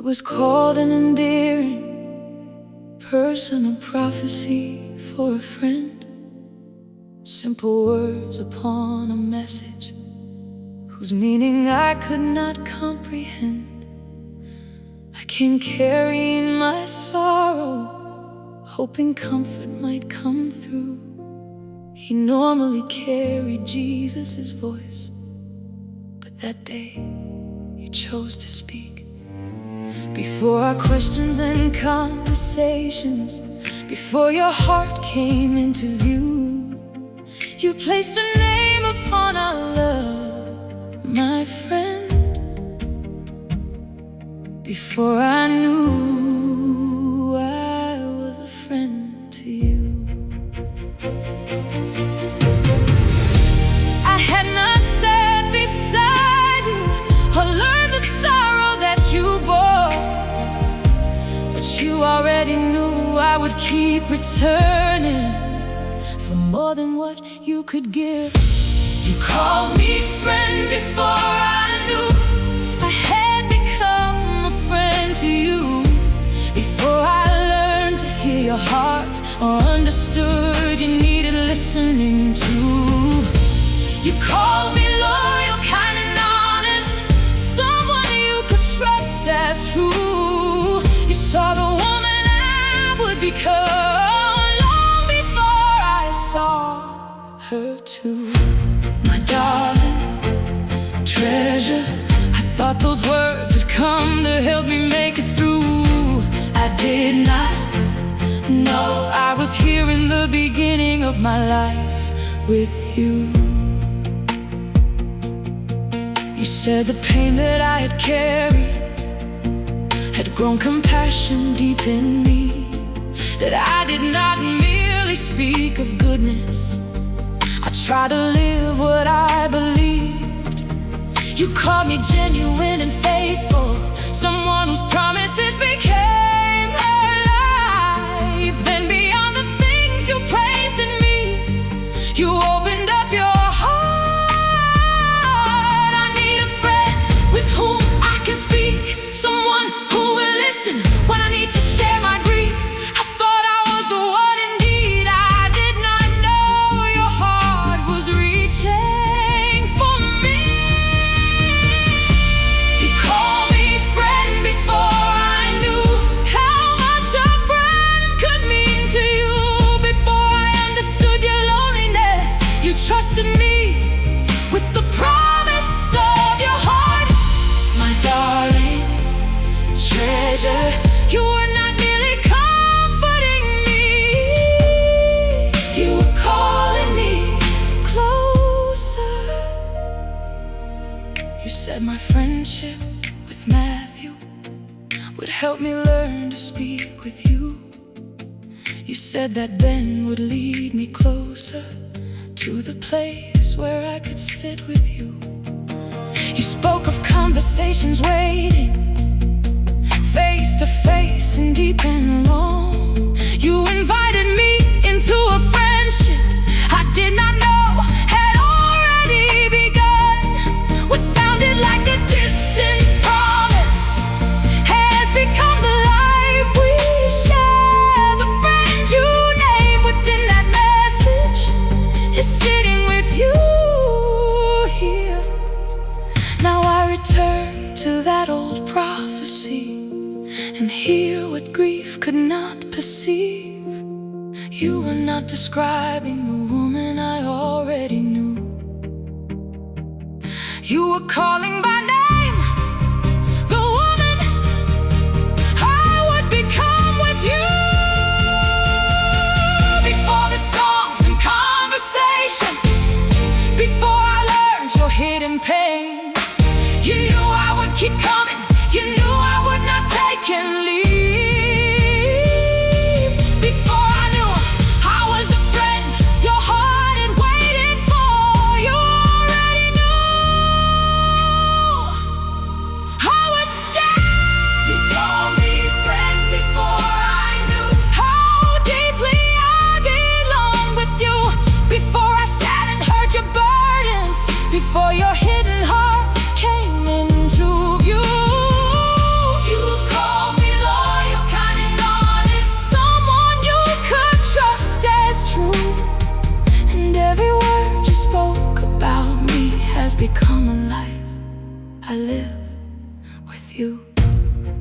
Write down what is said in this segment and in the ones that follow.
was called an endearing personal prophecy for a friend. Simple words upon a message whose meaning I could not comprehend. I came carrying my sorrow, hoping comfort might come through. He normally carried Jesus' voice, but that day you chose to speak. Before our questions and conversations, before your heart came into view, you placed a name upon our love, my friend. Before I knew I was a friend to you, I had not sat beside you or learned the sorrow that you bore, but you already knew I would keep returning for more than what you could give. You called me friend before I knew I had become a friend to you. Before I learned to hear your heart or understood you needed listening to. You called me loyal, kind and honest, someone you could trust as true. You saw the woman I would become long before I saw her too. My darling, treasure, I thought those words had come to help me make it through. I did not know I was here in the beginning of my life with you. You said the pain that I had carried had grown compassion deep in me, that I did not merely speak of goodness, I tried to live what I believed. You called me genuine and faithful, someone whose promises became her life. Then beyond the things you praised in me, you opened up your heart. I need a friend with whom I can speak, someone who will listen when I need to share my grief. I thought I was the one indeed, I did not know your heart was reaching for me. You called me friend before I knew how much a friend could mean to you. Before I understood your loneliness, you trusted me with the promise of your heart. My darling, treasure, you were not merely comforting me, you were calling me closer. You said my friendship with Matthew would help me learn to speak with you. You said that Ben would lead me closer to the place where I could sit with you. You spoke of conversations waiting, face to face and deep and long. You invited me into a friendship I did not know had already begun. What sounded like a distant promise has become the life we share. The friend you named within that message is sitting with you here. Now I return to that old prophecy and hear what grief could not perceive. You were not describing the woman I already knew. You were calling by name the woman I would become with you. Before the songs and conversations, before I learned your hidden pain, you knew I would keep coming, you knew I would not take and leave. Before I knew I was the friend your heart had waited for, you already knew I would stay. You called me friend before I knew how deeply I belonged with you. Before I sat and heard your burdens, before your hidden heart came into view. become alive. I live with you,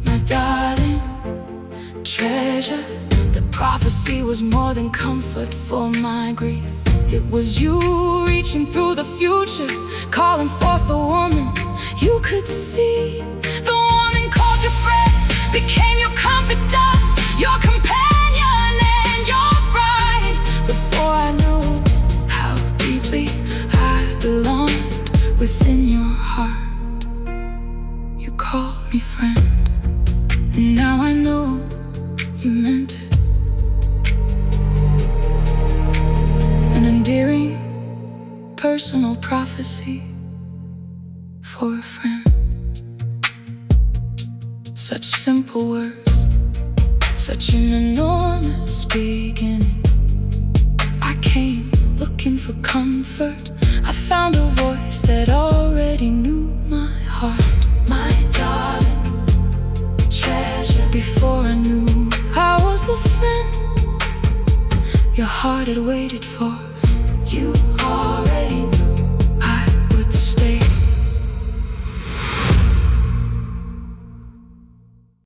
my darling treasure. The prophecy was more than comfort for my grief. It was you reaching through the future, calling forth a woman you could see. The woman called your friend, became your confidant, your companion and your bride. Before I knew how deeply I belonged within your heart, you called me friend, and now I know you meant it. An endearing personal prophecy for a friend. Such simple words, such an enormous beginning. I came looking for comfort. I found a voice that already knew my heart. My darling treasure. Before I knew I was the friend your heart had waited for, you already